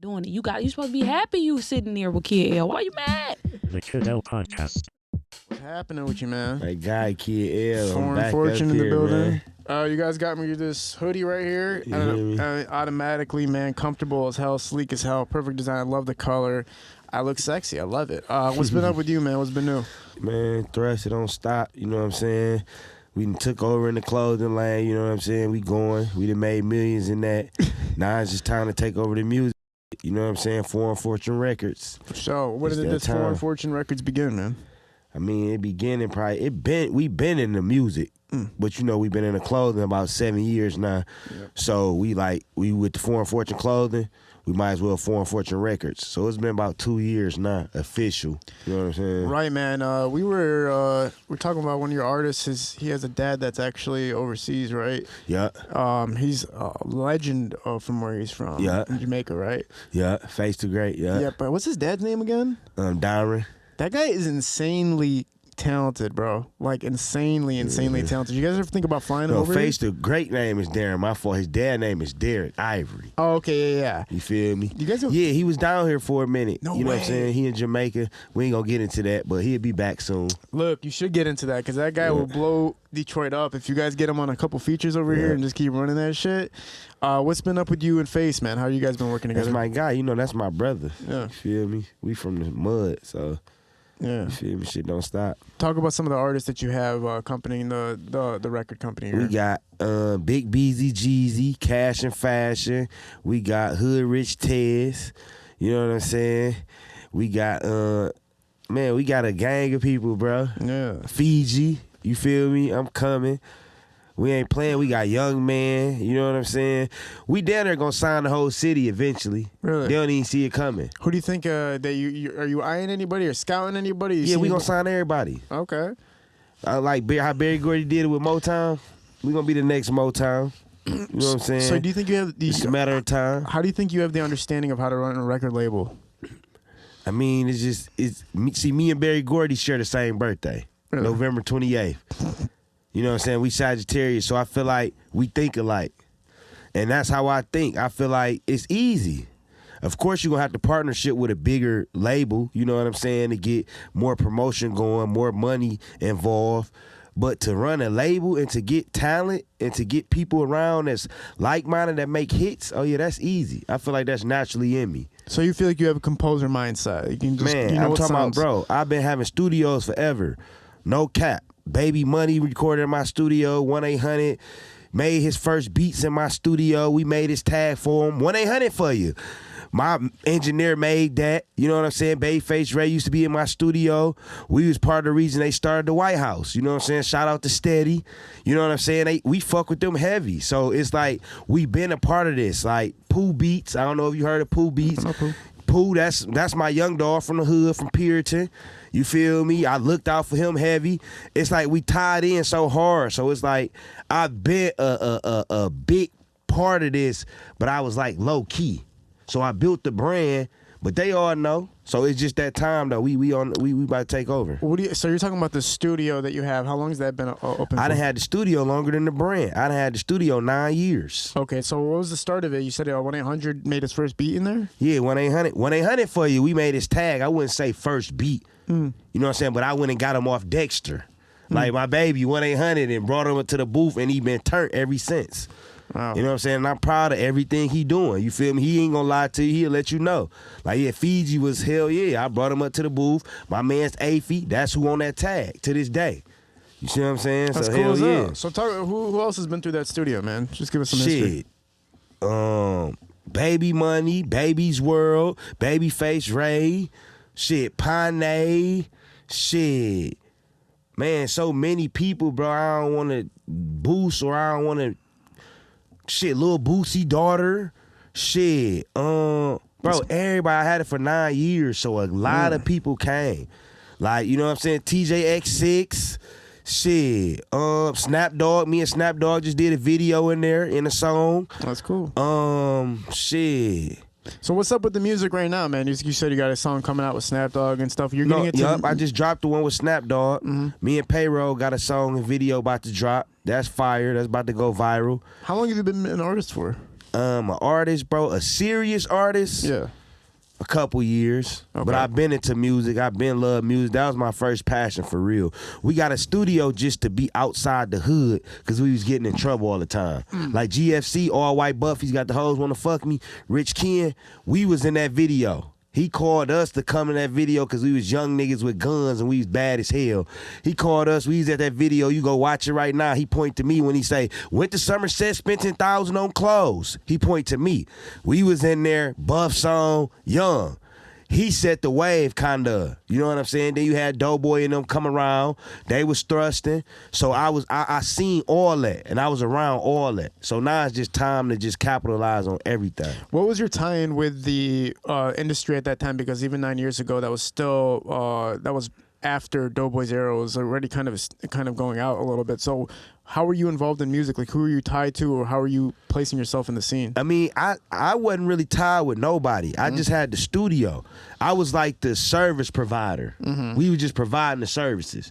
doing it. You supposed to be happy you sitting there with Kid L. Why you mad? The Kid L Podcast. What's happening with you, man? That guy, Kid L. Foreign Fortune in the building. You guys got me this hoodie right here. Automatically, man, comfortable as hell, sleek as hell, perfect design. Love the color. I look sexy. I love it. What's been up with you, man? What's been new? Man, Thrust, it don't stop. You know what I'm saying? We done took over in the clothing line. You know what I'm saying? We going. We done made millions in that. Now it's just time to take over the music. You know what I'm saying? Foreign Fortune Records. For sure. Where did this Foreign Fortune Records begin, man? I mean, it began in we been in the music, but you know, we been in the clothing about 7 years now. Yep. So we with the Foreign Fortune clothing, we might as well Foreign Fortune Records. So it's been about 2 years now, official. You know what I'm saying? Right, man. We're talking about one of your artists. He has a dad that's actually overseas, right? Yeah. He's a legend from where he's from. Yeah. In Jamaica, right? Yeah. Face to Great. Yeah. Yeah. But what's his dad's name again? Darren. That guy is insanely talented, bro. Like insanely talented. You guys ever think about flying over? Face the Great name is Darren. My fault. His dad name is Derek Ivory. Oh, okay, yeah. You feel me? You guys? Yeah, he was down here for a minute. No You know way. what I'm saying? He in Jamaica. We ain't gonna get into that, but he'll be back soon. Look, you should get into that because that guy will blow Detroit up if you guys get him on a couple features over here and just keep running that shit. What's been up with you and Face, man? How you guys been working together? That's my guy. You know, that's my brother. Yeah. You feel me? We from the mud, so. Yeah. You feel me? Shit don't stop. Talk about some of the artists that you have accompanying the record company here. We got Big Beezy Jeezy, Cash and Fashion. We got Hood Rich Tez. You know what I'm saying? We got we got a gang of people, bro. Yeah. Figi. You feel me? I'm coming. We ain't playing. We got Young Man. You know what I'm saying? We down there gonna sign the whole city eventually. Really? They don't even see it coming. Who do you think that you are you eyeing anybody or scouting anybody? Yeah, we gonna sign everybody. Okay. I like how Barry Gordy did it with Motown. We gonna be the next Motown. You know what I'm saying? So do you think you have It's a matter of time. How do you think you have the understanding of how to run a record label? I mean, me and Barry Gordy share the same birthday, Really? November 28th. You know what I'm saying? We Sagittarius, so I feel like we think alike. And that's how I think. I feel like it's easy. Of course, you're going to have to partnership with a bigger label, you know what I'm saying, to get more promotion going, more money involved. But to run a label and to get talent and to get people around that's like-minded that make hits, oh, yeah, that's easy. I feel like that's naturally in me. So you feel like you have a composer mindset. You can just, Man, you know I'm what talking sounds. about, bro, I've been having studios forever. No cap. Baby Money recorded in my studio, 1-800. Made his first beats in my studio. We made his tag for him. 1-800 for you. My engineer made that. You know what I'm saying? Babyface Ray used to be in my studio. We was part of the reason they started the White House. You know what I'm saying? Shout out to Steady. You know what I'm saying? We fuck with them heavy. So it's like we been a part of this. Like Pooh Beats. I don't know if you heard of Pooh Beats. Pooh, that's my young dog from the hood, from Puritan. You feel me? I looked out for him heavy. It's like we tied in so hard. So it's like I've been a big part of this, but I was like low key. So I built the brand, but they all know. So it's just that time though. We about to take over. So you're talking about the studio that you have. How long has that been open I for? done had the studio longer than the brand. I done had the studio 9 years. Okay, so what was the start of it? You said 1-800 made his first beat in there? Yeah, 1-800. 1-800 for you. We made his tag. I wouldn't say first beat. You know what I'm saying? But I went and got him off Dexter. Like my baby, 1-800, and brought him to the booth, and he been turned ever since. Wow. You know what I'm saying? And I'm proud of everything he doing. You feel me? He ain't gonna lie to you. He'll let you know. Like, yeah, Figi was hell yeah. I brought him up to the booth. My man's Afy. That's who on that tag to this day. You see what I'm saying? That's so cool hell as yeah. hell. So who else has been through that studio, man? Just give us some history. Shit. Baby Money, Baby's World, Babyface Ray, shit, Pane, shit. Man, so many people, bro. I don't want to boost or I don't want to. Shit, Lil Boosie daughter. Shit. Bro, everybody, I had it for 9 years, so a lot of people came. Like, you know what I'm saying? TJX6. Shit. Snap Dogg. Me and Snap Dogg just did a video in there in a song. That's cool. Shit. So what's up with the music right now, man? You said you got a song coming out with Snap Dogg and stuff. You're getting it to Yup, I just dropped the one with Snap Dogg. Me and Payroll got a song and video about to drop. That's fire. That's about to go viral. How long have you been an artist for? An artist, bro, a serious artist. Yeah. A couple years, Okay. but I've been into music. I've been love music. That was my first passion for real. We got a studio just to be outside the hood because we was getting in trouble all the time. Like GFC, All White Buffy's got the hoes wanna fuck me. Rich Ken, we was in that video. He called us to come in that video because we was young niggas with guns and we was bad as hell. He called us. We was at that video. You go watch it right now. He point to me when he say, went to Somerset, spent 10,000 on clothes. He point to me. We was in there, buff song, young. He set the wave, kinda. You know what I'm saying? Then you had Doughboy and them come around. They was thrusting. So I seen all that, and I was around all that. So now it's just time to just capitalize on everything. What was your tie-in with the industry at that time? Because even 9 years ago, that was still that was after Doughboy's era was already kind of going out a little bit. So how were you involved in music? Like, who were you tied to, or how were you placing yourself in the scene? I mean, I wasn't really tied with nobody. I just had the studio. I was like the service provider. We were just providing the services.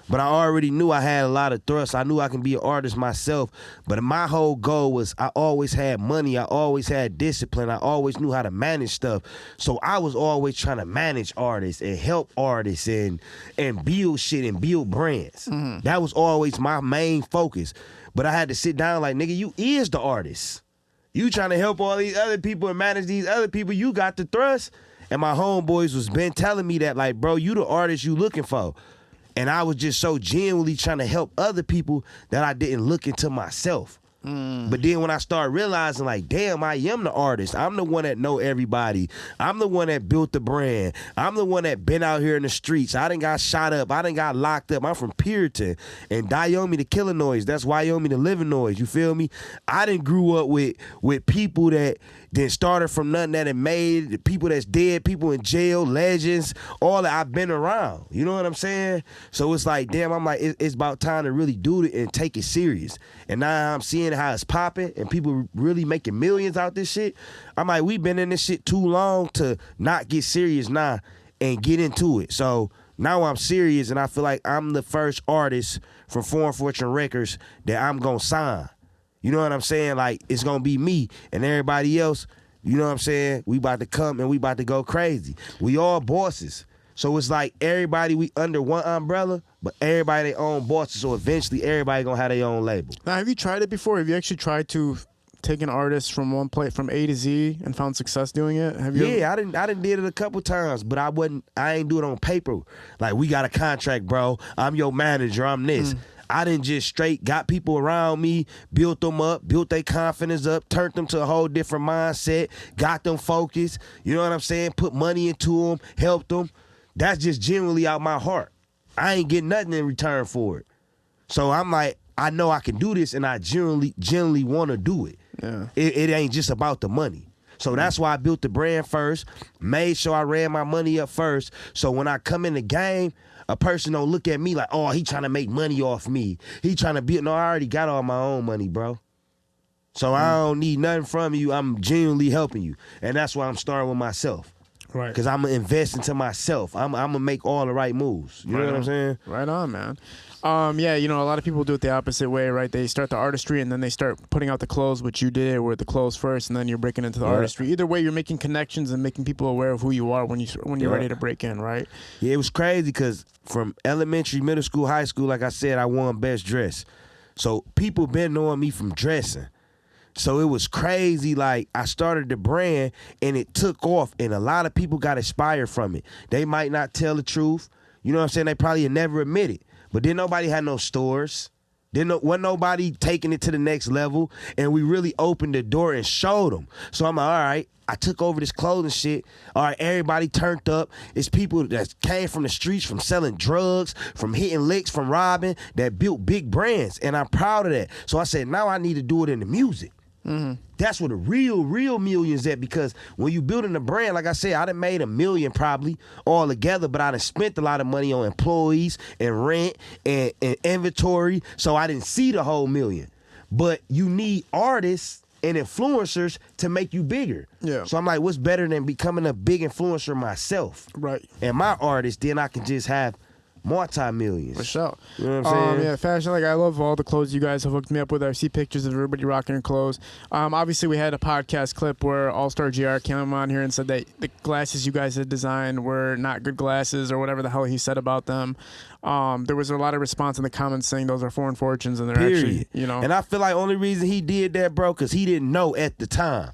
But I already knew I had a lot of thrust. I knew I can be an artist myself. But my whole goal was I always had money. I always had discipline. I always knew how to manage stuff. So I was always trying to manage artists and help artists and build shit and build brands. That was always my main focus. But I had to sit down like, nigga, you is the artist. You trying to help all these other people and manage these other people. You got the thrust. And my homeboys was been telling me that, like, bro, you the artist you looking for. And I was just so genuinely trying to help other people that I didn't look into myself. But then when I started realizing, like, damn, I am the artist. I'm the one that know everybody. I'm the one that built the brand. I'm the one that been out here in the streets. I done got shot up. I done got locked up. I'm from Puritan. And Dyomi the Killing Noise. That's Wyoming the Living Noise. You feel me? I done grew up with people that then started from nothing that had made, the people that's dead, people in jail, legends, all that I've been around. You know what I'm saying? So it's like, damn, I'm like, it's about time to really do it and take it serious. And now I'm seeing how it's popping and people really making millions out this shit. I'm like, we've been in this shit too long to not get serious now and get into it. So now I'm serious and I feel like I'm the first artist from Foreign Fortune Records that I'm gonna sign. You know what I'm saying? Like, it's gonna be me and everybody else, you know what I'm saying? We about to come and we about to go crazy. We all bosses. So it's like everybody, we under one umbrella, but everybody their own bosses. So eventually everybody gonna have their own label. Now, have you tried it before? Have you actually tried to take an artist from one plate from A to Z and found success doing it? Have you? Yeah, I didn't did it a couple times, but I ain't do it on paper. Like, we got a contract, bro. I'm your manager. I'm this. I didn't just straight got people around me, built them up, built their confidence up, turned them to a whole different mindset, got them focused. You know what I'm saying? Put money into them, helped them. That's just genuinely out my heart. I ain't getting nothing in return for it. So I'm like, I know I can do this, and I genuinely want to do it. Yeah. It ain't just about the money. So that's why I built the brand first, made sure I ran my money up first. So when I come in the game, a person don't look at me like, oh, he trying to make money off me. He trying to build. No, I already got all my own money, bro. So I don't need nothing from you. I'm genuinely helping you. And that's why I'm starting with myself. Right. Because I'm going to invest into myself. I'm going to make all the right moves. You know what I'm saying? Right on, man. Yeah, you know, a lot of people do it the opposite way, right? They start the artistry and then they start putting out the clothes, which you did, where the clothes first, and then you're breaking into the artistry. Either way, you're making connections and making people aware of who you are when you're ready to break in, right? Yeah, it was crazy because from elementary, middle school, high school, like I said, I won best dress. So people been knowing me from dressing. So it was crazy. Like, I started the brand and it took off, and a lot of people got inspired from it. They might not tell the truth. You know what I'm saying? They probably never admit it. But then nobody had no stores. Wasn't nobody taking it to the next level. And we really opened the door and showed them. So I'm like, all right, I took over this clothing shit. All right, everybody turned up. It's people that came from the streets, from selling drugs, from hitting licks, from robbing, that built big brands. And I'm proud of that. So I said, now I need to do it in the music. That's where the real millions at, because when you building a brand, like I said, I done made $1 million probably all together, but I done spent a lot of money on employees and rent and inventory, so I didn't see the whole $1 million. But you need artists and influencers to make you bigger. Yeah. So I'm like, what's better than becoming a big influencer myself? Right. And my artist, then I can just have multi-millions. For sure. You know what I'm saying? Yeah, fashion. Like, I love all the clothes you guys have hooked me up with. I see pictures of everybody rocking your clothes. Obviously, we had a podcast clip where All-Star JR came on here and said that the glasses you guys had designed were not good glasses or whatever the hell he said about them. There was a lot of response in the comments saying those are foreign fortunes and they're actually, you know. And I feel like only reason he did that, bro, because he didn't know at the time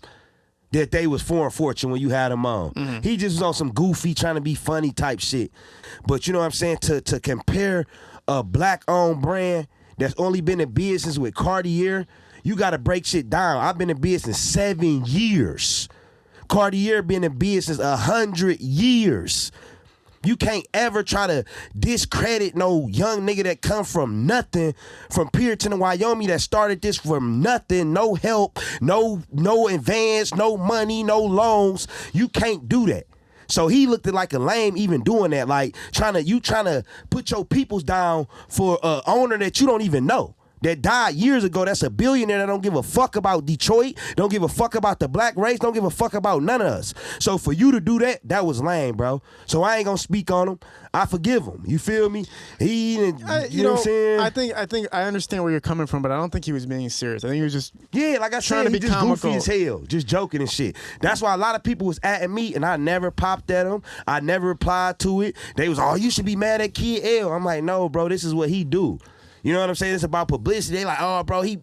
that they was foreign fortune when you had them on. Mm-hmm. He just was on some goofy, trying to be funny type shit. But you know what I'm saying? To compare a black-owned brand that's only been in business with Cartier, you got to break shit down. I've been in business 7 years. Cartier been in business 100 years. You can't ever try to discredit no young nigga that come from nothing, from Puritan to Wyoming, that started this from nothing, no help, no advance, no money, no loans. You can't do that. So he looked like a lame even doing that, like trying to put your peoples down for an owner that you don't even know, that died years ago. That's a billionaire that don't give a fuck about Detroit, don't give a fuck about the black race, don't give a fuck about none of us. So for you to do that, that was lame, bro. So I ain't gonna speak on him. I forgive him. You feel me? You know what I'm saying? I think I understand where you're coming from, but I don't think he was being serious. I think he was just like I trying said, to he be just comical. goofy as hell, just joking and shit. That's why a lot of people was at me, and I never popped at them. I never replied to it. They was, oh, you should be mad at Kid L. I'm like, no, bro, this is what he do. You know what I'm saying? It's about publicity. They like, oh, bro, he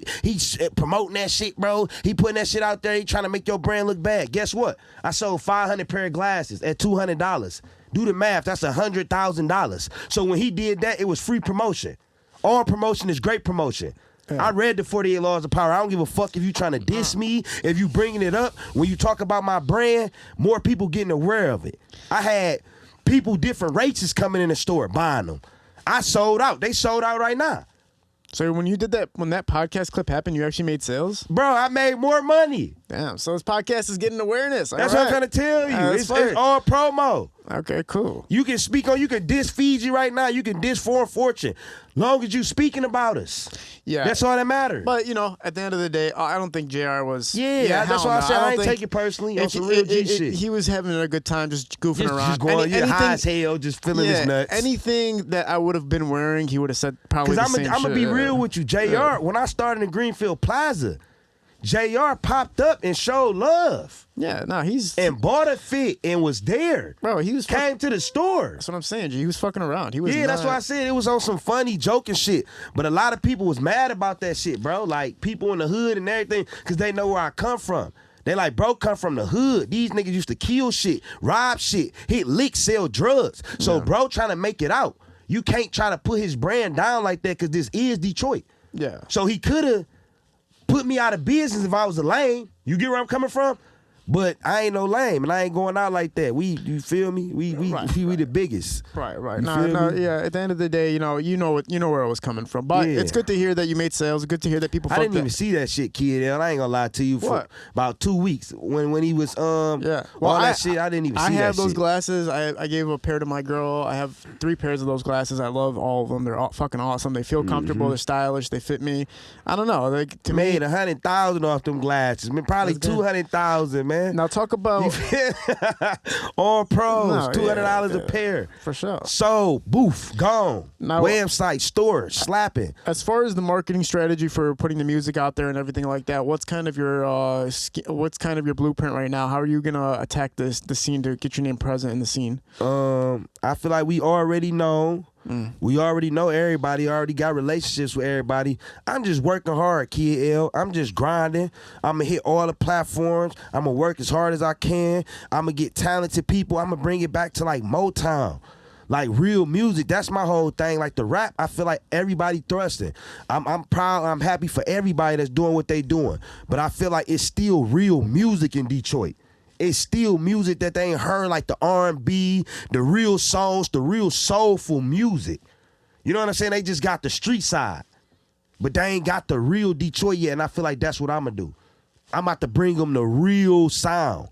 promoting that shit, bro. He putting that shit out there. He trying to make your brand look bad. Guess what? I sold 500 pair of glasses at $200. Do the math. That's $100,000. So when he did that, it was free promotion. All promotion is great promotion. Yeah. I read the 48 Laws of Power. I don't give a fuck if you trying to diss me, if you bringing it up. When you talk about my brand, more people getting aware of it. I had people, different races coming in the store buying them. I sold out. They sold out right now. So when you did that, when that podcast clip happened, you actually made sales? Bro, I made more money. Damn, so this podcast is getting awareness. That's what I'm trying to tell you. It's all promo. Okay, cool. You can speak on, you can diss Figi right now. You can diss Foreign Fortune. Long as you speaking about us. Yeah. That's all that matters. But, you know, at the end of the day, I don't think JR was... Yeah, that's why I said I ain't take it personally. On some real G shit. He was having a good time just goofing around. Just going, high as hell, just feeling his nuts. Anything that I would have been wearing, he would have said probably the same shit. Because I'm going to be real with you. JR, when I started in Greenfield Plaza, JR popped up and showed love. Yeah, no, and bought a fit and was there. Bro, he was came to the store. That's what I'm saying, G. He was fucking around. He was that's why I said it was on some funny joking shit. But a lot of people was mad about that shit, bro. Like people in the hood and everything, because they know where I come from. They like, bro, come from the hood. These niggas used to kill shit, rob shit, hit licks, sell drugs. So bro trying to make it out. You can't try to put his brand down like that, because this is Detroit. Yeah. So he could have put me out of business if I was a lame. You get where I'm coming from? But I ain't no lame, and I ain't going out like that. You feel me? We the biggest. Right. Yeah. At the end of the day, you know where it was coming from. But it's good to hear that you made sales. Good to hear that people. I didn't even see that shit, Kid L. I ain't gonna lie to you. For about 2 weeks when he was all that shit, I didn't even see that shit. I have those glasses. I gave a pair to my girl. I have 3 pairs of those glasses. I love all of them. They're all fucking awesome. They feel comfortable. They're stylish. They fit me. I don't know. Like to made me, 100,000 off them glasses. I mean, probably 200,000, man. Now talk about all pros, $200 a pair for sure. So boof, gone. Now, website, store, slapping. As far as the marketing strategy for putting the music out there and everything like that, what's kind of your blueprint right now? How are you gonna attack the scene to get your name present in the scene? I feel like we already know. We already know everybody, already got relationships with everybody. I'm just working hard, Kid L. I'm just grinding. I'm going to hit all the platforms. I'm going to work as hard as I can. I'm going to get talented people. I'm going to bring it back to like Motown. Like real music. That's my whole thing. Like the rap, I feel like everybody thrusting. I'm proud. I'm happy for everybody that's doing what they doing. But I feel like it's still real music in Detroit. It's still music that they ain't heard, like the R&B, the real songs, the real soulful music. You know what I'm saying? They just got the street side, but they ain't got the real Detroit yet, and I feel like that's what I'm going to do. I'm about to bring them the real sound.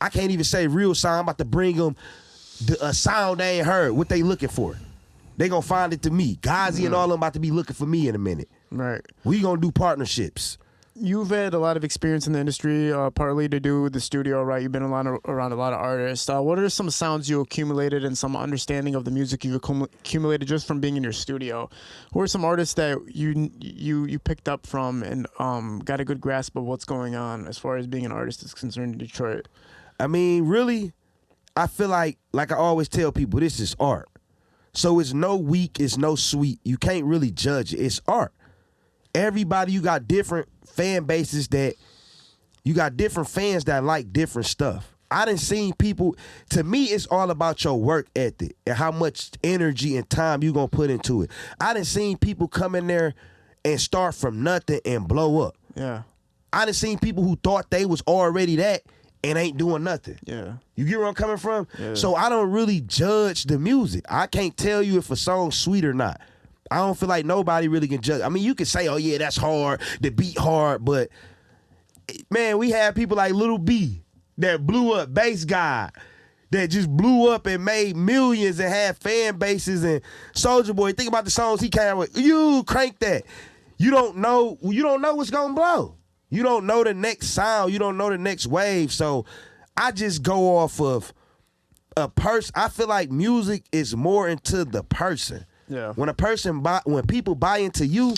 I can't even say real sound. I'm about to bring them a sound they ain't heard, what they looking for. They going to find it to me. Gazi and all of them about to be looking for me in a minute. Right. We going to do partnerships. you've had a lot of experience in the industry, partly to do with the studio, right? You've been around a lot of artists. What are some sounds you accumulated and some understanding of the music you've accumulated just from being in your studio? Who are some artists that you picked up from and got a good grasp of what's going on as far as being an artist is concerned in Detroit? I mean, really, I feel like I always tell people, this is art. So it's no weak, it's no sweet. You can't really judge it. It's art. Everybody, you got different fan bases you got different fans that like different stuff. I done seen people, to me, it's all about your work ethic and how much energy and time you gonna put into it. I done seen people come in there and start from nothing and blow up. Yeah. I done seen people who thought they was already that and ain't doing nothing. Yeah. You get where I'm coming from? Yeah. So I don't really judge the music. I can't tell you if a song's sweet or not. I don't feel like nobody really can judge. I mean, you can say, oh yeah, that's hard, the beat hard, but man, we had people like Lil B that blew up, bass guy, that just blew up and made millions and had fan bases, and Soulja Boy, think about the songs he came out with. You crank that. You don't know what's gonna blow. You don't know the next sound, you don't know the next wave. So I just go off of a person. I feel like music is more into the person. Yeah. When people buy into you,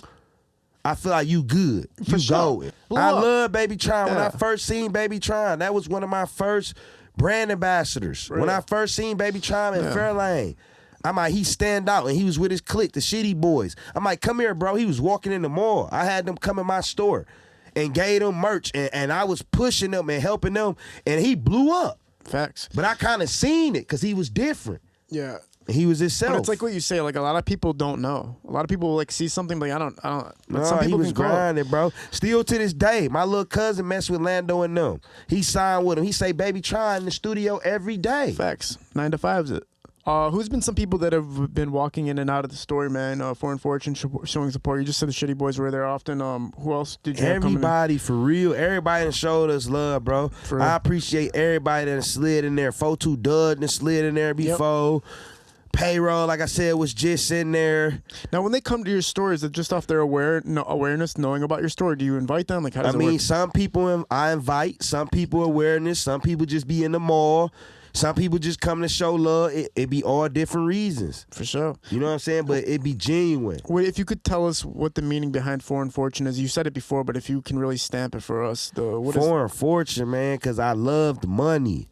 I feel like you good. For you sure. go. I love Baby Tron. Yeah. When I first seen Baby Tron, that was one of my first brand ambassadors. Right. When I first seen Baby Tron in Fairlane, I'm like, he stand out, and he was with his clique, the Shitty Boys. I'm like, come here, bro. He was walking in the mall. I had them come in my store and gave them merch, and I was pushing them and helping them, and he blew up. Facts. But I kind of seen it because he was different. Yeah. He was himself. But it's like what you say. Like a lot of people don't know. A lot of people like see something, but I don't. But No, some people he was can call. grinding, bro. Still to this day, my little cousin messed with Lando and them. He signed with him. He say, "Baby, try in the studio every day." Facts. 9 to 5's it. Who's been some people that have been walking in and out of the store, man? Foreign Fortune showing support. You just said the Shitty Boys were there often. Who else did you have coming in? Everybody, for real. Everybody that showed us love, bro. real. I appreciate everybody that slid in there. 42 Dud that slid in there before. Payroll, like I said, was just in there. Now, when they come to your store, is it just off their awareness, knowing about your store? Do you invite them? Like, how does it work? Some people I invite. Some people awareness. Some people just be in the mall. Some people just come to show love. It be all different reasons. For sure. You know what I'm saying? But it be genuine. Wait, if you could tell us what the meaning behind Foreign Fortune is. You said it before, but if you can really stamp it for us. Foreign Fortune, man, because I loved money.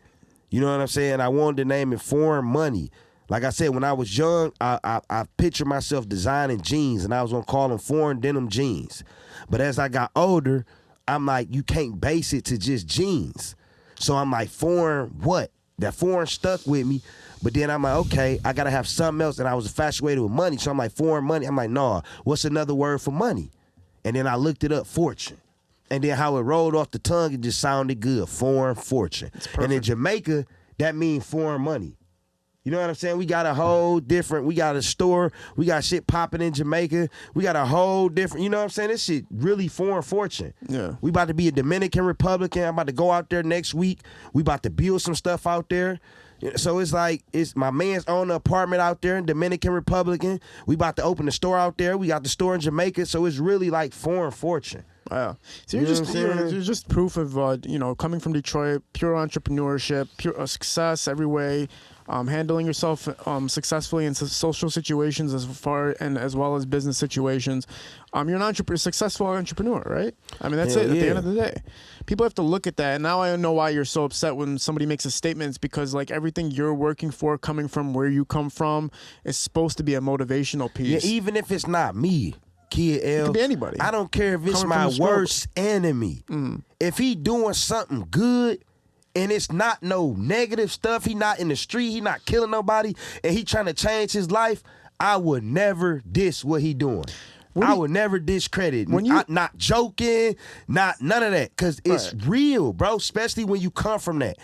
You know what I'm saying? I wanted to name it Foreign Money. Like I said, when I was young, I pictured myself designing jeans, and I was going to call them foreign denim jeans. But as I got older, I'm like, you can't base it to just jeans. So I'm like, foreign what? That foreign stuck with me. But then I'm like, okay, I got to have something else. And I was infatuated with money. So I'm like, foreign money. I'm like, nah, what's another word for money? And then I looked it up, fortune. And then how it rolled off the tongue, it just sounded good, Foreign Fortune. And in Jamaica, that means foreign money. You know what I'm saying? We got a whole different, we got a store, we got shit popping in Jamaica. We got a whole different, you know what I'm saying? This shit really Foreign Fortune. Yeah. We about to be a Dominican Republican. I'm about to go out there next week. We about to build some stuff out there. So it's like, it's my man's own apartment out there in Dominican Republican. We about to open the store out there. We got the store in Jamaica. So it's really like Foreign Fortune. Wow. So you're just proof of, coming from Detroit, pure entrepreneurship, pure success every way, handling yourself successfully in social situations as well as business situations. You're a successful entrepreneur, right? I mean, that's it at the end of the day. People have to look at that. And now I know why you're so upset when somebody makes a statement. It's because like everything you're working for, coming from where you come from, is supposed to be a motivational piece. Yeah, even if it's not me. Kid L. It could be anybody. I don't care if it's my worst enemy. If he doing something good and it's not no negative stuff, he not in the street, he not killing nobody, and he trying to change his life, I would never diss what he doing. I would never discredit. Not joking, none of that, because it's real, bro, especially when you come from that.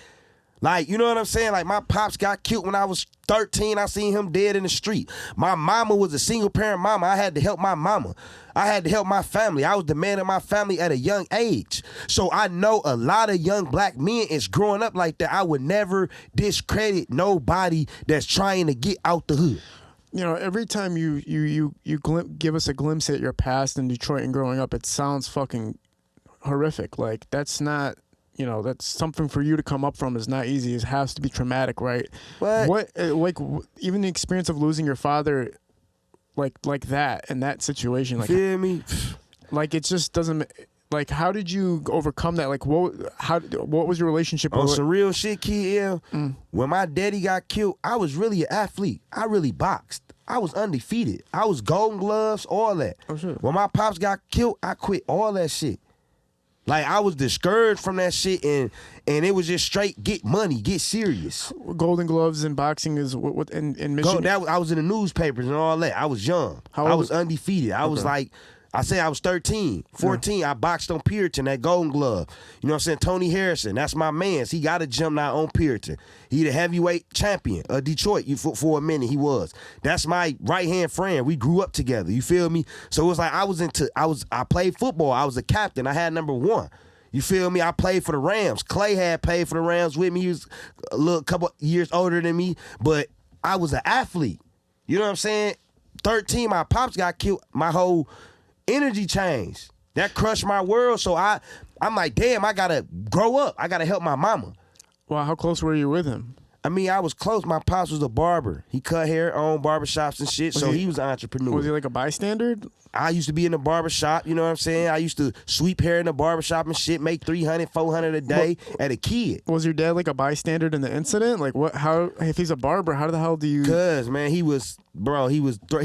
Like, you know what I'm saying? Like, my pops got killed when I was 13. I seen him dead in the street. My mama was a single parent mama. I had to help my mama. I had to help my family. I was the man of my family at a young age. So I know a lot of young black men is growing up like that. I would never discredit nobody that's trying to get out the hood. You know, every time you give us a glimpse at your past in Detroit and growing up, it sounds fucking horrific. Like that's not. That's something for you to come up from is not easy. It has to be traumatic, right? Even the experience of losing your father, like that in that situation, like Feel me? like it just doesn't. Like, how did you overcome that? Like, what was your relationship? On some real shit, Kid. When my daddy got killed, I was really an athlete. I really boxed. I was undefeated. I was Golden Gloves, all that. Oh, shit. When my pops got killed, I quit all that shit. Like, I was discouraged from that shit, and it was just straight get money, get serious. Golden Gloves in boxing is what in Michigan? I was in the newspapers and all that. I was young. I was undefeated. I was like, I say I was 13, 14. I boxed on Puritan, that Golden Glove. You know what I'm saying? Tony Harrison, that's my man. He got a gym now on Puritan. He the heavyweight champion of Detroit for a minute. He was. That's my right-hand friend. We grew up together. You feel me? So it was like I played football. I was a captain. I had number 1. You feel me? I played for the Rams. Clay had played for the Rams with me. He was a couple years older than me, but I was an athlete. You know what I'm saying? 13, my pops got killed. My whole energy changed. That crushed my world. So I'm like, damn, I gotta grow up. I gotta help my mama. Well, how close were you with him? I mean, I was close. My pops was a barber. He cut hair, owned barbershops and shit, he was an entrepreneur. Was he like a bystander? I used to be in the barbershop, you know what I'm saying? I used to sweep hair in the barbershop and shit, make $300, $400 a day at a kid. Was your dad like a bystander in the incident? Like what? How? If he's a barber, how the hell do you? Cause man, he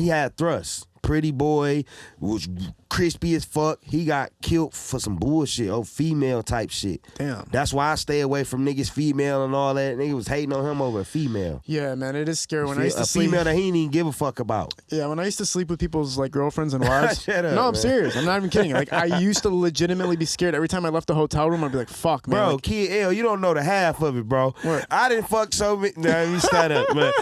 had thrust. Pretty boy, was crispy as fuck. He got killed for some bullshit, female type shit. Damn. That's why I stay away from niggas female and all that. Niggas was hating on him over a female. Yeah, man, it is scary. When I used to sleep, female that he didn't even give a fuck about. Yeah, when I used to sleep with people's like girlfriends and wives. Shut up, no, I'm man. serious. I'm not even kidding. Like I used to legitimately be scared every time I left the hotel room. I'd be like, "Fuck, man." Bro, like, Kid L, you don't know the half of it, bro. What? I didn't fuck so many. Nah, let me start up. But,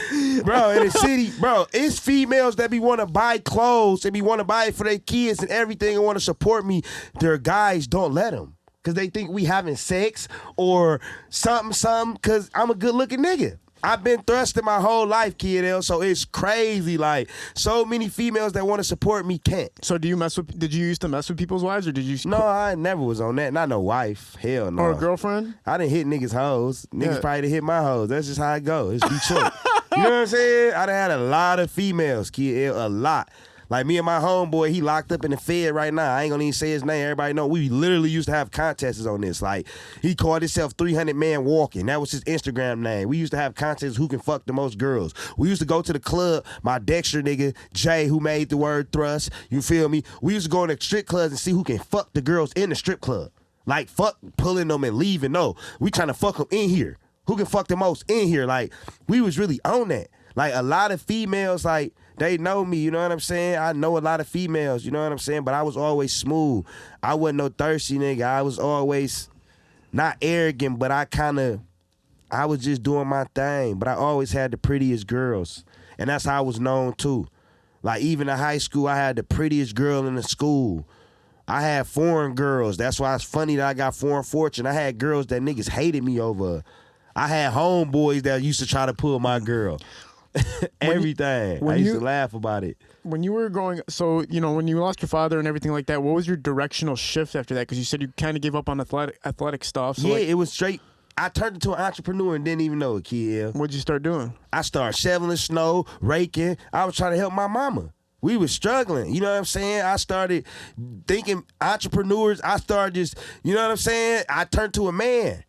bro, in the city, bro, it's females that be want to buy clothes and be want to buy it for their kids and everything and want to support me. Their guys don't let them because they think we having sex or something because I'm a good-looking nigga. I've been thrusting my whole life, Kid L, so it's crazy. Like, so many females that want to support me can't. So did you used to mess with people's wives or did you? No, I never was on that. Not no wife. Hell no. Or a girlfriend? I didn't hit niggas' hoes. Niggas Yeah. probably done hit my hoes. That's just how it go. It's Detroit. You know what I'm saying? I done had a lot of females, Kid L, a lot. Like me and my homeboy, he locked up in the Fed right now. I ain't gonna even say his name. Everybody know we literally used to have contests on this. Like he called himself 300 Man Walking. That was his Instagram name. We used to have contests who can fuck the most girls. We used to go to the club. My Dexter nigga Jay, who made the word thrust. You feel me? We used to go in the strip clubs and see who can fuck the girls in the strip club. Like fuck pulling them and leaving. No, we trying to fuck them in here. Who can fuck the most in here? Like we was really on that. Like a lot of females, like. They know me, you know what I'm saying? I know a lot of females, you know what I'm saying? But I was always smooth. I wasn't no thirsty nigga. I was always not arrogant, but I was just doing my thing. But I always had the prettiest girls. And that's how I was known too. Like even in high school, I had the prettiest girl in the school. I had foreign girls. That's why it's funny that I got foreign fortune. I had girls that niggas hated me over. I had homeboys that used to try to pull my girl. Everything. I used to laugh about it. When you were growing, so when you lost your father and everything like that, what was your directional shift after that? Because you said you kind of gave up on athletic stuff. So it was straight. I turned into an entrepreneur and didn't even know it, Kid. What'd you start doing? I started shoveling snow, raking. I was trying to help my mama. We was struggling. You know what I'm saying? I started thinking entrepreneurs. I started just, you know what I'm saying? I turned to a man.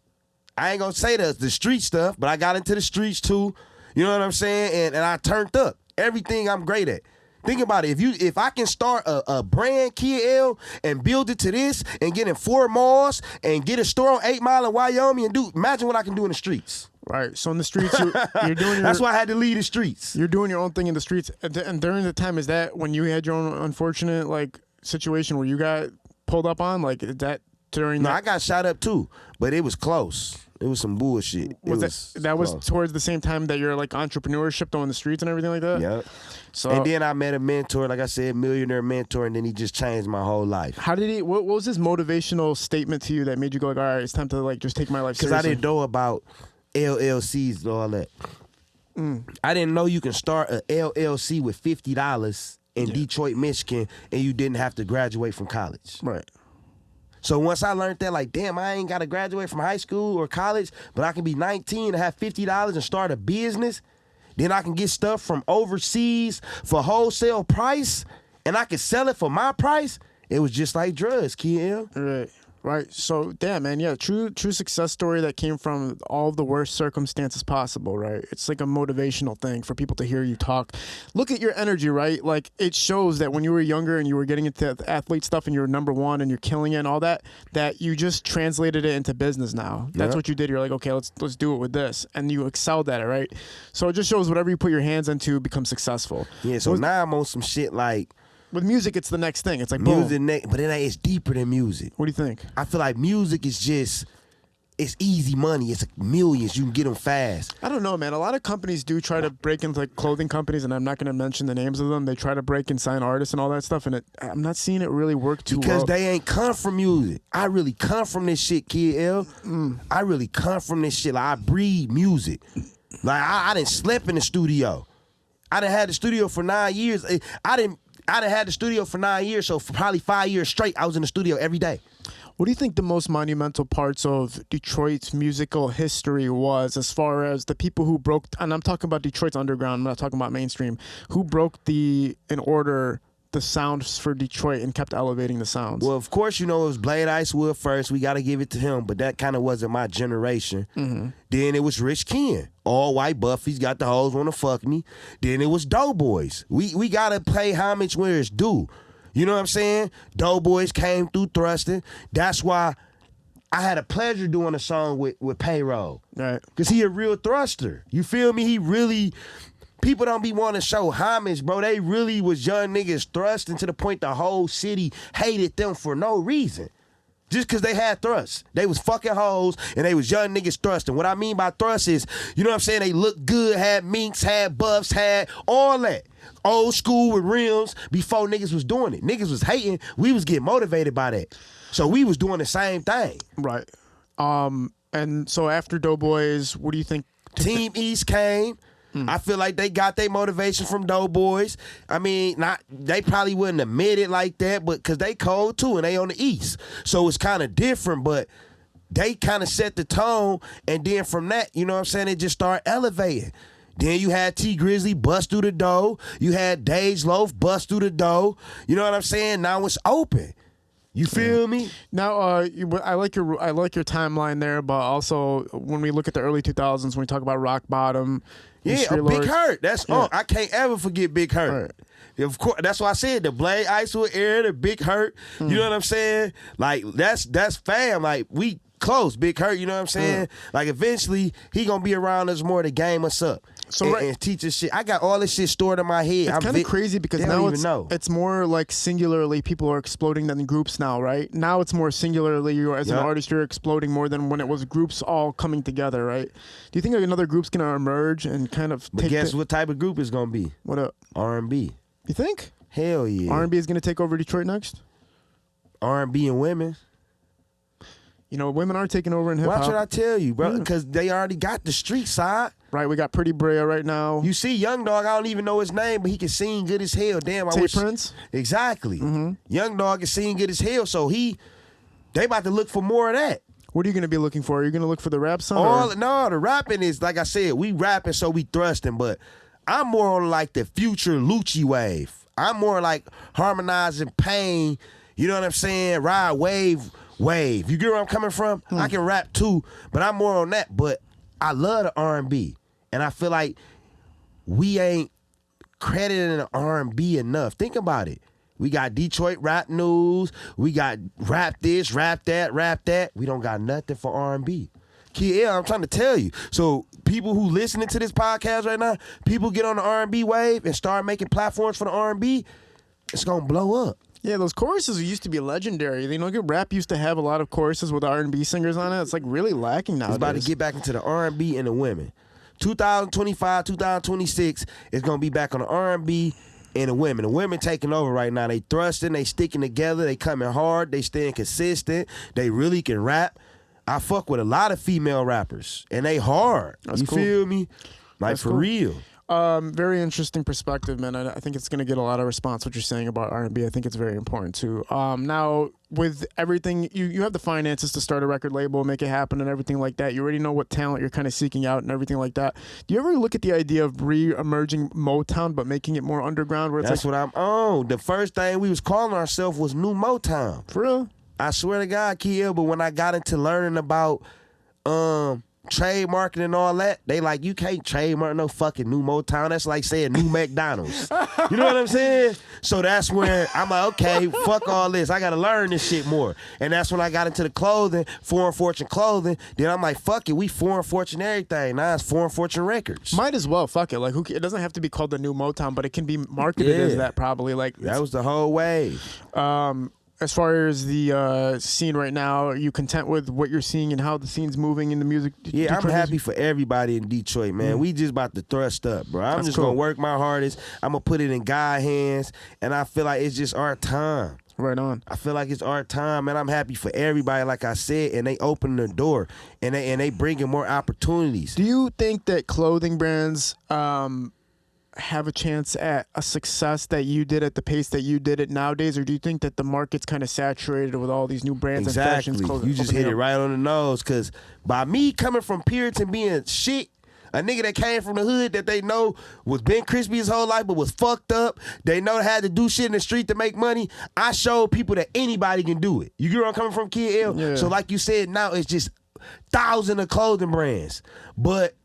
I ain't gonna say the street stuff, but I got into the streets too. You know what I'm saying? And I turned up. Everything I'm great at. Think about it. If I can start a brand, Kid L, and build it to this, and get in 4 malls, and get a store on 8 Mile in Wyoming, and imagine what I can do in the streets. Right. So in the streets, you're doing your... That's why I had to leave the streets. You're doing your own thing in the streets. And during the time, is that when you had your own unfortunate, situation where you got pulled up on? Like, is that during No, that... I got shot up too, but it was close. It was some bullshit. Was towards the same time that you're entrepreneurship though in the streets and everything like that? Yep. So and then I met a mentor, like I said, millionaire mentor, and then he just changed my whole life. How did he? What was his motivational statement to you that made you go all right, it's time to just take my life seriously? Because I didn't know about LLCs and all that. I didn't know you can start a LLC with $50 in Detroit, Michigan, and you didn't have to graduate from college. Right. So once I learned that, like, damn, I ain't got to graduate from high school or college, but I can be 19 and have $50 and start a business. Then I can get stuff from overseas for wholesale price, and I can sell it for my price. It was just like drugs, Kid. Right. So, damn, man. Yeah, true success story that came from all of the worst circumstances possible, right? It's like a motivational thing for people to hear you talk. Look at your energy, right? Like, it shows that when you were younger and you were getting into athlete stuff and you were number one and you're killing it and all that, that you just translated it into business now. That's what you did. You're like, okay, let's do it with this. And you excelled at it, right? So it just shows whatever you put your hands into becomes successful. Yeah, so now I'm on some shit like, with music, it's the next thing. It's like music, boom. but it's deeper than music. What do you think? I feel like music is just, it's easy money. It's millions. You can get them fast. I don't know, man. A lot of companies do try to break into like clothing companies, and I'm not going to mention the names of them. They try to break and sign artists and all that stuff, and I'm not seeing it really work too well. Because they ain't come from music. I really come from this shit, Kid L. I really come from this shit. Like, I breathe music. Like, I done slept in the studio. I done had the studio for 9 years. I done had the studio for 9 years, so for probably 5 years straight, I was in the studio every day. What do you think the most monumental parts of Detroit's musical history was, as far as the people who broke, and I'm talking about Detroit's underground, I'm not talking about mainstream, who broke the sounds for Detroit and kept elevating the sounds? Well, of course, it was Blade Icewood first. We got to give it to him, but that kind of wasn't my generation. Then it was Rich Ken. All white Buffy's got the hoes wanna fuck me. Then it was Doughboys. We got to pay homage where it's due. You know what I'm saying? Doughboys came through thrusting. That's why I had a pleasure doing a song with Payroll. Right. Because he a real thruster. You feel me? He really... People don't be wanting to show homage, bro. They really was young niggas thrusting to the point the whole city hated them for no reason. Just because they had thrusts. They was fucking hoes, and they was young niggas thrusting. What I mean by thrust is, you know what I'm saying? They looked good, had minks, had buffs, had all that. Old school with rims before niggas was doing it. Niggas was hating. We was getting motivated by that. So we was doing the same thing. Right. And so after Doughboys, what do you think? Team East came. I feel like they got their motivation from Doughboys. I mean, they probably wouldn't admit it like that, but because they cold too and they on the East. So it's kind of different, but they kind of set the tone, and then from that, you know what I'm saying, it just started elevating. Then you had T Grizzly bust through the door. You had Dage Loaf bust through the door. You know what I'm saying? Now it's open. You feel me? Now, I like your timeline there, but also when we look at the early 2000s, when we talk about Rock Bottom, yeah, Big Hurt. That's I can't ever forget Big Hurt. Right. Of course, that's why I said the Blade Icewood era, the Big Hurt. You know what I'm saying? Like that's fam. Like we close, Big Hurt. You know what I'm saying? Like eventually he gonna be around us more to game us up. So and teach us shit. I got all this shit stored in my head. It's kind of crazy because now it's more like singularly people are exploding than groups now, right? Now it's more singularly as an artist you're exploding more than when it was groups all coming together, right? Do you think another group's gonna emerge and kind of But guess what type of group it's gonna be? What up? R&B. You think? Hell yeah. R&B is gonna take over Detroit next? R&B and women. You know, women are taking over in hip hop. Why should I tell you, bro? Because they already got the street side. Right, we got Pretty Brea right now. You see Young Dog, I don't even know his name, but he can sing good as hell. Damn, I wish. Prince? Exactly. Young Dog can sing good as hell, so they about to look for more of that. What are you going to be looking for? Are you going to look for the rap song? No, the rapping is, like I said, we rapping so we thrusting, but I'm more on like the future Lucci wave. I'm more like harmonizing pain, you know what I'm saying? Ride wave. You get where I'm coming from? I can rap too, but I'm more on that. But I love the R&B, and I feel like we ain't crediting the R&B enough. Think about it. We got Detroit Rap News. We got rap this, rap that, rap that. We don't got nothing for R&B. Yeah, I'm trying to tell you. So people who listening to this podcast right now, people get on the R&B wave and start making platforms for the R&B, it's going to blow up. Yeah, those choruses used to be legendary. You know, rap used to have a lot of choruses with R&B singers on it. It's like really lacking nowadays. It's about to get back into the R&B and the women. 2025, 2026 is going to be back on the R&B and the women. The women taking over right now. They thrusting, they sticking together, they coming hard, they staying consistent, they really can rap. I fuck with a lot of female rappers, and they hard. That's you cool. feel me? Like, that's for cool. real. Very interesting perspective, man. I think it's going to get a lot of response, what you're saying about R&B. I think it's very important, too. Now, with everything, you have the finances to start a record label, make it happen and everything like that. You already know what talent you're kind of seeking out and everything like that. Do you ever look at the idea of re-emerging Motown but making it more underground? Where it's That's what I'm on. The first thing we was calling ourselves was New Motown. For real? I swear to God, Kiel, but when I got into learning about trademarking and all that, they like, you can't trademark no fucking New Motown. That's like saying New McDonald's. You know what I'm saying? So that's where I'm like, okay, fuck all this. I got to learn this shit more. And that's when I got into the clothing, Foreign Fortune clothing. Then I'm like, fuck it, we Foreign Fortune everything. Now it's Foreign Fortune Records. Might as well, fuck it. Like, it doesn't have to be called the New Motown, but it can be marketed as that probably. Like that was the whole wave. As far as the scene right now, are you content with what you're seeing and how the scene's moving in the music? Yeah, I'm happy for everybody in Detroit, man. We just about to thrust up, bro. I'm just going to work my hardest. I'm going to put it in God's hands, and I feel like it's just our time. Right on. I feel like it's our time, and I'm happy for everybody, like I said, and they open the door, and they bringing more opportunities. Do you think that clothing brands have a chance at a success that you did at the pace that you did it nowadays, or do you think that the market's kind of saturated with all these new brands and fashions? You just hit it right on the nose, because by me coming from Puritan being shit, a nigga that came from the hood that they know was been crispy his whole life but was fucked up, they know had to do shit in the street to make money, I showed people that anybody can do it. You get where I'm coming from, Kid L? Yeah. So like you said, now it's just thousands of clothing brands, but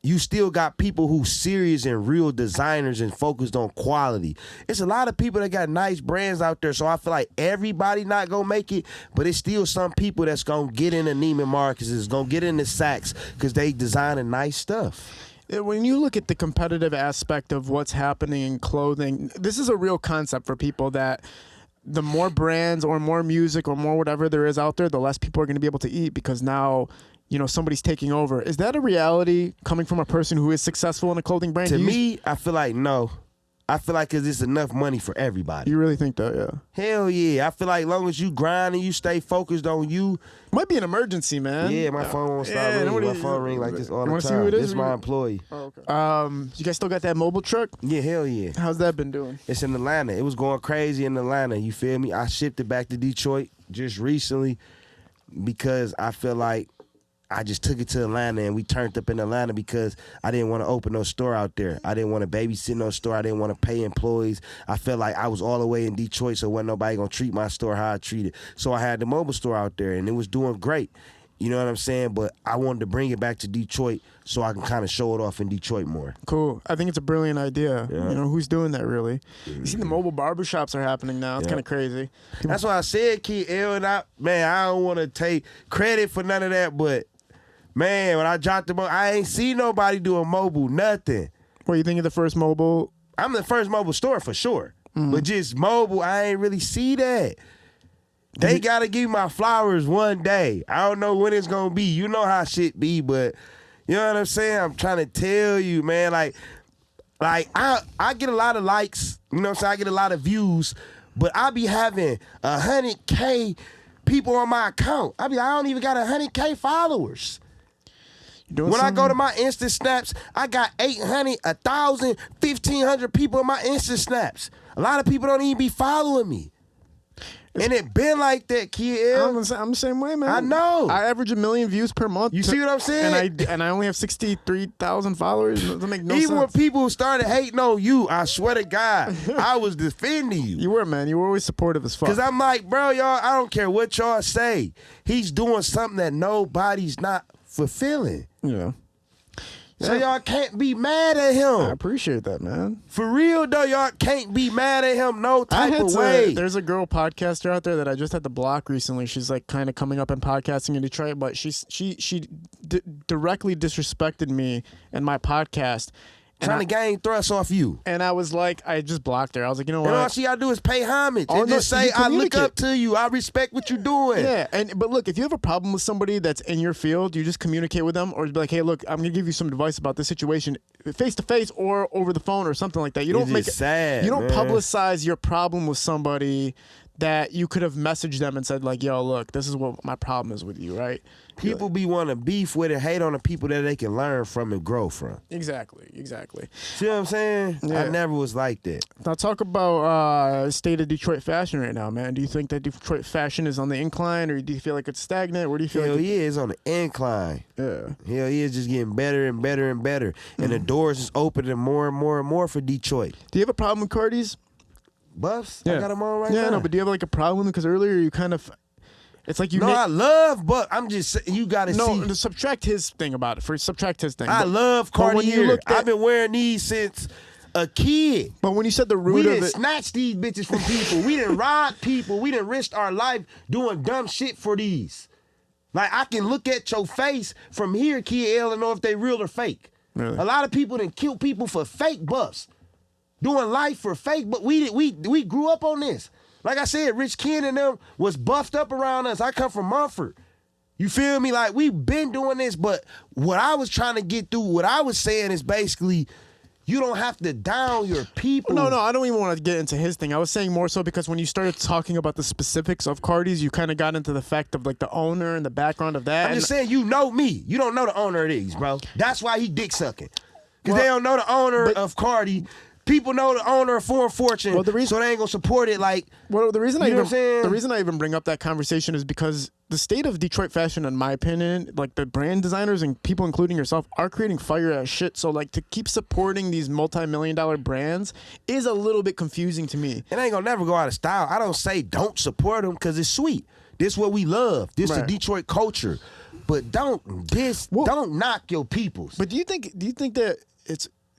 you still got people who serious and real designers and focused on quality. It's a lot of people that got nice brands out there, so I feel like everybody not gonna make it, but it's still some people that's gonna get into Neiman Marcus, is gonna get into Saks, because they designing nice stuff. When you look at the competitive aspect of what's happening in clothing, this is a real concept for people that the more brands or more music or more whatever there is out there, the less people are going to be able to eat, because now, you know, somebody's taking over. Is that a reality coming from a person who is successful in a clothing brand? To me, I feel like no. I feel like it's enough money for everybody. You really think that? Yeah. Hell yeah. I feel like as long as you grind and you stay focused on you. Might be an emergency, man. Yeah, my phone won't stop ringing. My phone ring like this all the time. See who it is? This is my employee. Oh, okay. You guys still got that mobile truck? Yeah, hell yeah. How's that been doing? It's in Atlanta. It was going crazy in Atlanta. You feel me? I shipped it back to Detroit just recently because I feel like I just took it to Atlanta and we turned up in Atlanta because I didn't want to open no store out there. I didn't want to babysit no store. I didn't want to pay employees. I felt like I was all the way in Detroit, so wasn't nobody going to treat my store how I treated. So I had the mobile store out there and it was doing great. You know what I'm saying? But I wanted to bring it back to Detroit so I can kind of show it off in Detroit more. Cool. I think it's a brilliant idea. Yeah. You know, who's doing that really? You see the mobile barbershops are happening now. It's kind of crazy. That's why I said, Key L, and I don't want to take credit for none of that, but man, when I dropped the I ain't see nobody doing mobile, nothing. What, you think of the first mobile? I'm the first mobile store for sure. But just mobile, I ain't really see that. They gotta give me my flowers one day. I don't know when it's gonna be. You know how shit be, but you know what I'm saying? I'm trying to tell you, man, like I get a lot of likes, you know what I'm saying? I get a lot of views, but I be having 100K people on my account. I don't even got 100K followers. When I go to my Insta Snaps, I got 800, 1,000, 1,500 people in my Insta Snaps. A lot of people don't even be following me. And it been like that, kid. I'm the same way, man. I know. I average 1 million views per month. You see what I'm saying? And I only have 63,000 followers. It doesn't make no sense. Even when people started hating on you, I swear to God, I was defending you. You were, man. You were always supportive as fuck. Because I'm like, bro, y'all, I don't care what y'all say. He's doing something that nobody's not fulfilling. Yeah. So y'all can't be mad at him. I appreciate that, man. For real, though, y'all can't be mad at him no type of way. There's a girl podcaster out there that I just had to block recently. She's like kind of coming up and podcasting in Detroit, but she directly disrespected me and my podcast. Trying to gain thrust off you. And I was like, I just blocked her. I was like, you know what? And all she gotta do is pay homage and just say, I look up to you. I respect what you're doing. Yeah, but look, if you have a problem with somebody that's in your field, you just communicate with them or be like, hey, look, I'm gonna give you some advice about this situation, face to face or over the phone or something like that. You don't sad, you don't publicize your problem with somebody that you could have messaged them and said like, yo, look, this is what my problem is with you, right? People be wanting to beef with and hate on the people that they can learn from and grow from. Exactly. See what I'm saying? Yeah. I never was like that. Now talk about state of Detroit fashion right now, man. Do you think that Detroit fashion is on the incline, or do you feel like it's stagnant? Where do you feel Hell like yeah, it's on the incline. Yeah. Hell yeah, it's just getting better and better and better. And the doors is opening more and more and more for Detroit. Do you have a problem with Cardi's? Buffs? Yeah. I got them on right now. Yeah, no, but do you have like a problem? Because earlier you kind of, it's like you. No, I love, but I'm just saying, you got to see. No, subtract his thing about it. Subtract his thing. I love Cartier. I've I've been wearing these since a kid. But when you said the root We of didn't it, snatch these bitches from people. We didn't rob people. We didn't risk our life doing dumb shit for these. Like, I can look at your face from here, Kid L, and know if they real or fake. Really? A lot of people done kill people for fake buffs. Doing life for fake, but we grew up on this. Like I said, Rich Ken and them was buffed up around us. I come from Mumford. You feel me? Like, we've been doing this, but what I was trying to get through, what I was saying is basically, you don't have to down your people. No, I don't even want to get into his thing. I was saying more so because when you started talking about the specifics of Cardi's, you kind of got into the fact of like the owner and the background of that. I'm just saying, you know me. You don't know the owner of these, bro. That's why he dick sucking. Because they don't know the owner of Cardi. People know the owner of Foreign Fortune, so they ain't gonna support it. Like, the reason you know what I'm saying? The reason I even bring up that conversation is because the state of Detroit fashion, in my opinion, like the brand designers and people, including yourself, are creating fire ass shit. So like to keep supporting these multi-million-dollar brands is a little bit confusing to me. It ain't gonna never go out of style. I don't say don't support them because it's sweet. This what we love. This the Detroit culture. But don't knock your peoples. But do you think that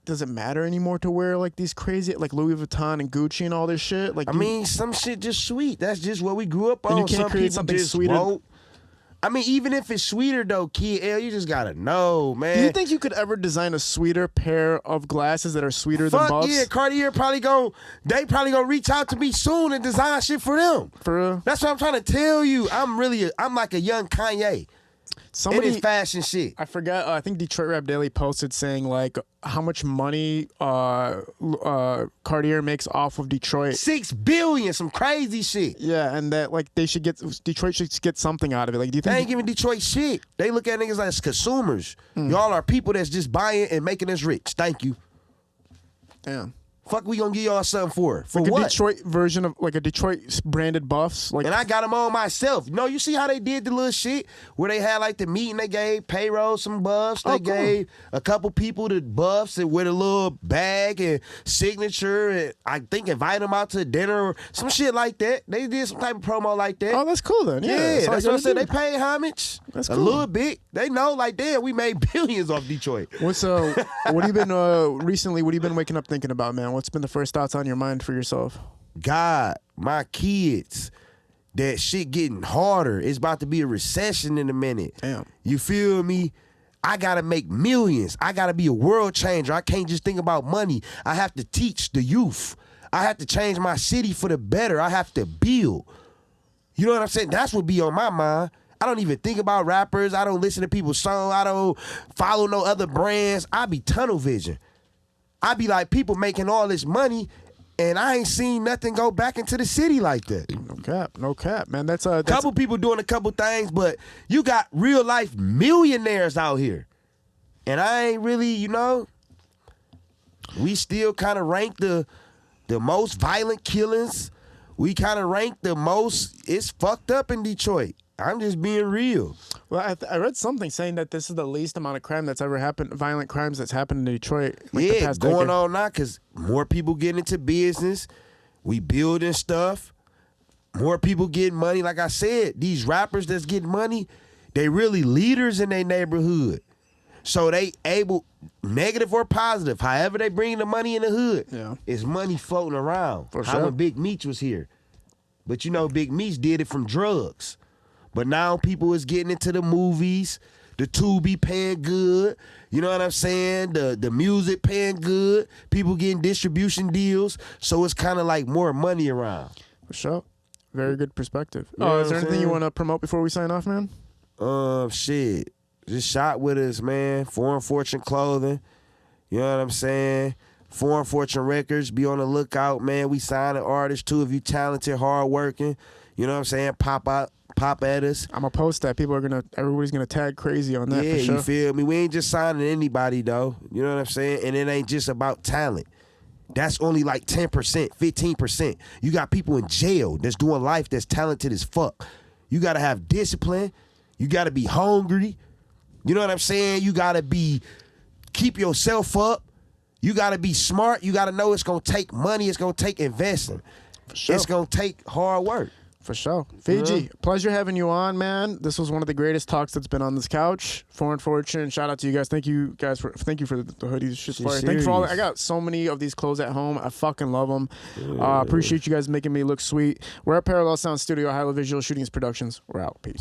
does it matter anymore to wear like these crazy like Louis Vuitton and Gucci and all this shit? Like, I mean, some shit just sweet. That's just what we grew up on. And you can't some create people something just sweeter. won't. I mean, even if it's sweeter though, Kid L, you just gotta know, man. Do you think you could ever design a sweeter pair of glasses that are sweeter than Buffs? Yeah, Cartier probably gonna reach out to me soon and design shit for them. For real? That's what I'm trying to tell you. I'm like a young Kanye. Somebody, in his fashion shit. I forgot. I think Detroit Rap Daily posted saying like how much money Cartier makes off of Detroit. $6 billion, some crazy shit. Yeah, and that like Detroit should get something out of it. Like, do you think they ain't giving Detroit shit? They look at niggas as consumers. Y'all are people that's just buying and making us rich. Thank you. Damn. Fuck, we gonna give y'all something for like what? A Detroit version of like a Detroit branded Buffs. Like, and I got them on myself. No, you see how they did the little shit where they had like the meeting. They gave payroll some Buffs. They gave a couple people the Buffs and with a little bag and signature. And I think invite them out to dinner or some shit like that. They did some type of promo like that. Oh, that's cool then. Yeah, that's what I said. They paid homage. That's a cool. little bit. They know like damn, we made billions off Detroit. What have you been recently? What have you been waking up thinking about, man? What's been the first thoughts on your mind for yourself? God, my kids, that shit getting harder. It's about to be a recession in a minute. Damn. You feel me? I gotta make millions. I gotta be a world changer. I can't just think about money. I have to teach the youth. I have to change my city for the better. I have to build. You know what I'm saying? That's what be on my mind. I don't even think about rappers. I don't listen to people's songs. I don't follow no other brands. I be tunnel vision. I be like, people making all this money, and I ain't seen nothing go back into the city like that. No cap, man. That's a couple people doing a couple things, but you got real life millionaires out here, and I ain't really, you know. We still kind of rank the most violent killings. We kind of rank the most. It's fucked up in Detroit. I'm just being real. Well, I read something saying that this is the least amount of crime that's ever happened, violent crimes that's happened in Detroit. Like, yeah, the past going decade. on now because more people getting into business. We building stuff. More people getting money. Like I said, these rappers that's getting money, they really leaders in their neighborhood. So they able, negative or positive, however they bring the money in the hood, it's money floating around. For How sure. when Big Meech was here. But you know, Big Meech did it from drugs. But now people is getting into the movies, the Tubi paying good, you know what I'm saying? The music paying good, people getting distribution deals, so it's kind of like more money around. For sure. Very good perspective. You know Is there what I'm anything you saying? want to promote before we sign off, man? Shit. Just shop with us, man. Foreign Fortune clothing. You know what I'm saying? Foreign Fortune Records. Be on the lookout, man. We signing artists too. If you talented, hardworking, you know what I'm saying? Pop at us. I'm gonna post that. Everybody's gonna tag crazy on that. Yeah, for sure. you feel me? We ain't just signing anybody though. You know what I'm saying? And it ain't just about talent. That's only like 10%, 15%. You got people in jail that's doing life that's talented as fuck. You gotta have discipline. You gotta be hungry. You know what I'm saying? You gotta keep yourself up. You gotta be smart. You gotta know it's gonna take money. It's gonna take investing. For sure. It's gonna take hard work. For sure. Figi, pleasure having you on, man. This was one of the greatest talks that's been on this couch. Foreign Fortune, shout out to you guys. Thank you for the hoodies. Shit's fire. Thank you for all that. I got so many of these clothes at home. I fucking love them. Appreciate you guys making me look sweet. We're at Parallel Sound Studio, Highlight Visual Shootings Productions. We're out. Peace.